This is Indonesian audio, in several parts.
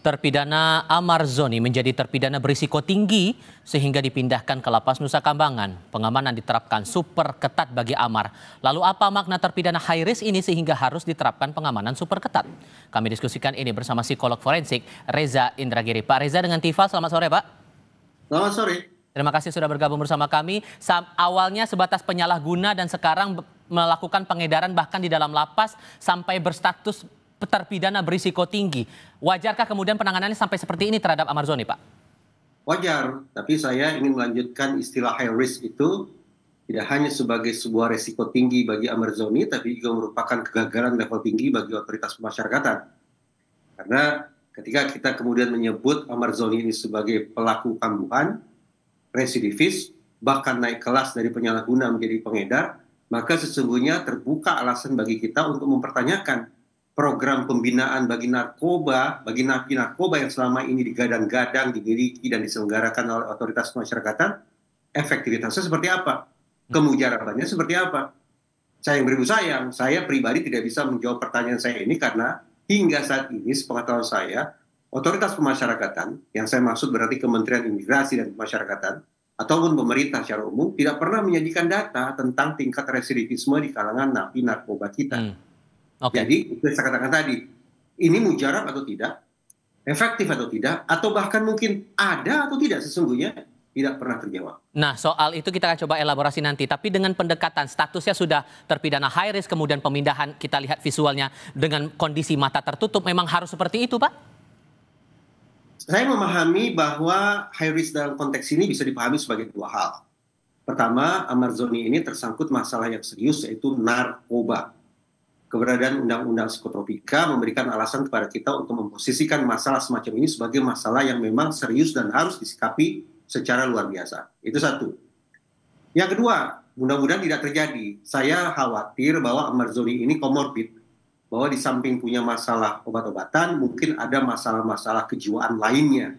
Terpidana Amar Zoni menjadi terpidana berisiko tinggi sehingga dipindahkan ke Lapas Nusa Kambangan. Pengamanan diterapkan super ketat bagi Amar. Lalu apa makna terpidana high risk ini sehingga harus diterapkan pengamanan super ketat? Kami diskusikan ini bersama psikolog forensik Reza Indragiri. Pak Reza dengan Tifa, selamat sore Pak. Selamat sore. Terima kasih sudah bergabung bersama kami. Awalnya sebatas penyalahguna dan sekarang melakukan pengedaran bahkan di dalam lapas sampai berstatus terpidana berisiko tinggi. Wajarkah kemudian penanganannya sampai seperti ini terhadap Amar Zoni, Pak? Wajar, tapi saya ingin melanjutkan istilah high risk itu tidak hanya sebagai sebuah resiko tinggi bagi Amar Zoni, tapi juga merupakan kegagalan level tinggi bagi otoritas pemasyarakatan. Karena ketika kita kemudian menyebut Amar Zoni ini sebagai pelaku kambuhan, residivis, bahkan naik kelas dari penyalahguna menjadi pengedar, maka sesungguhnya terbuka alasan bagi kita untuk mempertanyakan program pembinaan bagi narkoba, bagi napi narkoba yang selama ini digadang-gadang, dimiliki dan diselenggarakan oleh otoritas pemasyarakatan, efektivitasnya seperti apa? Kemujarabannya seperti apa? Sayang beribu sayang, saya pribadi tidak bisa menjawab pertanyaan saya ini karena hingga saat ini sepengetahuan saya, otoritas pemasyarakatan, yang saya maksud berarti Kementerian Imigrasi dan Pemasyarakatan, ataupun pemerintah secara umum, tidak pernah menyajikan data tentang tingkat residivisme di kalangan napi narkoba kita. Okay. Jadi, itu yang saya katakan tadi, ini mujarab atau tidak, efektif atau tidak, atau bahkan mungkin ada atau tidak sesungguhnya, tidak pernah terjawab. Nah, soal itu kita akan coba elaborasi nanti. Tapi dengan pendekatan statusnya sudah terpidana high risk, kemudian pemindahan kita lihat visualnya dengan kondisi mata tertutup, memang harus seperti itu, Pak? Saya memahami bahwa high risk dalam konteks ini bisa dipahami sebagai dua hal. Pertama, Amar Zoni ini tersangkut masalah yang serius, yaitu narkoba. Keberadaan undang-undang psikotropika memberikan alasan kepada kita untuk memposisikan masalah semacam ini sebagai masalah yang memang serius dan harus disikapi secara luar biasa. Itu satu. Yang kedua, mudah-mudahan tidak terjadi. Saya khawatir bahwa Amar Zoni ini komorbid, bahwa di samping punya masalah obat-obatan, mungkin ada masalah-masalah kejiwaan lainnya.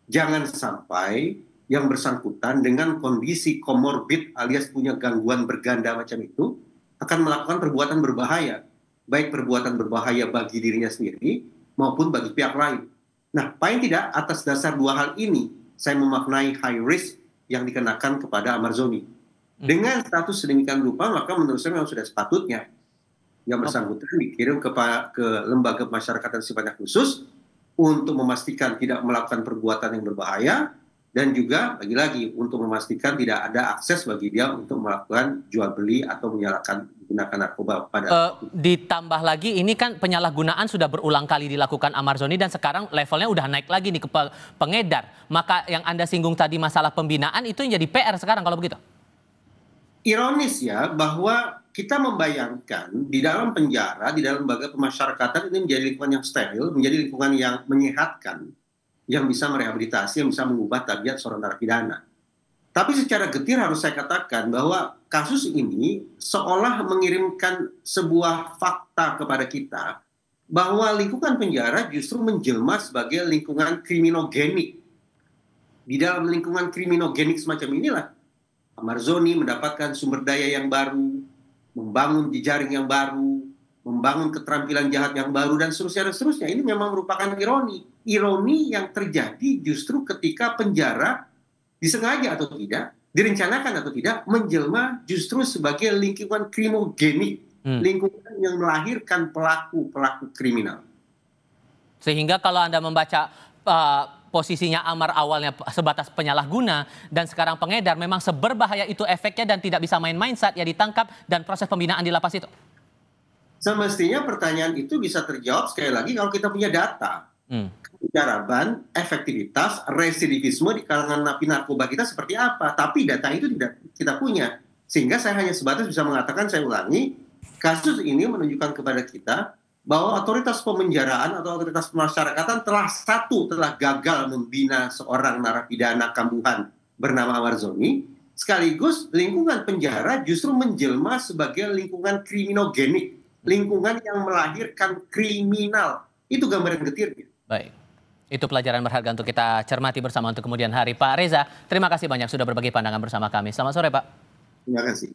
Jangan sampai yang bersangkutan dengan kondisi komorbid alias punya gangguan berganda macam itu, akan melakukan perbuatan berbahaya, baik perbuatan berbahaya bagi dirinya sendiri maupun bagi pihak lain. Nah, paling tidak atas dasar dua hal ini, saya memaknai high risk yang dikenakan kepada Amar Zoni. Dengan status sedemikian rupa, maka menurut saya memang sudah sepatutnya yang bersangkutan dikirim ke lembaga pemasyarakatan sifatnya khusus untuk memastikan tidak melakukan perbuatan yang berbahaya, dan juga lagi-lagi untuk memastikan tidak ada akses bagi dia untuk melakukan jual beli atau menggunakan narkoba pada ditambah lagi ini kan penyalahgunaan sudah berulang kali dilakukan Amar Zoni dan sekarang levelnya udah naik lagi nih ke pengedar. Maka yang Anda singgung tadi masalah pembinaan itu yang jadi PR sekarang kalau begitu. Ironis ya bahwa kita membayangkan di dalam penjara, di dalam lembaga pemasyarakatan ini menjadi lingkungan yang steril, menjadi lingkungan yang menyehatkan, yang bisa merehabilitasi, yang bisa mengubah tabiat seorang narapidana. Tapi secara getir harus saya katakan bahwa kasus ini seolah mengirimkan sebuah fakta kepada kita bahwa lingkungan penjara justru menjelma sebagai lingkungan kriminogenik. Di dalam lingkungan kriminogenik semacam inilah Amar Zoni mendapatkan sumber daya yang baru, membangun jejaring yang baru, membangun keterampilan jahat yang baru, dan seterusnya dan seterusnya. Ini memang merupakan ironi. Ironi yang terjadi justru ketika penjara disengaja atau tidak, direncanakan atau tidak, menjelma justru sebagai lingkungan krimogenik, lingkungan yang melahirkan pelaku-pelaku kriminal. Sehingga kalau Anda membaca posisinya Amar awalnya sebatas penyalahguna dan sekarang pengedar, memang seberbahaya itu efeknya dan tidak bisa main-main saat ia ditangkap dan proses pembinaan di lapas itu. Semestinya pertanyaan itu bisa terjawab sekali lagi kalau kita punya data. Kemujaraban, efektivitas, residivisme di kalangan napi narkoba kita seperti apa. Tapi data itu tidak kita punya. Sehingga saya hanya sebatas bisa mengatakan, saya ulangi, kasus ini menunjukkan kepada kita bahwa otoritas pemenjaraan atau otoritas pemasyarakatan telah gagal membina seorang narapidana kambuhan bernama Amar Zoni. Sekaligus lingkungan penjara justru menjelma sebagai lingkungan kriminogenik. Lingkungan yang melahirkan kriminal. Itu gambaran getirnya. Baik, itu pelajaran berharga untuk kita cermati bersama untuk kemudian hari. Pak Reza, terima kasih banyak sudah berbagi pandangan bersama kami. Selamat sore, Pak. Terima kasih.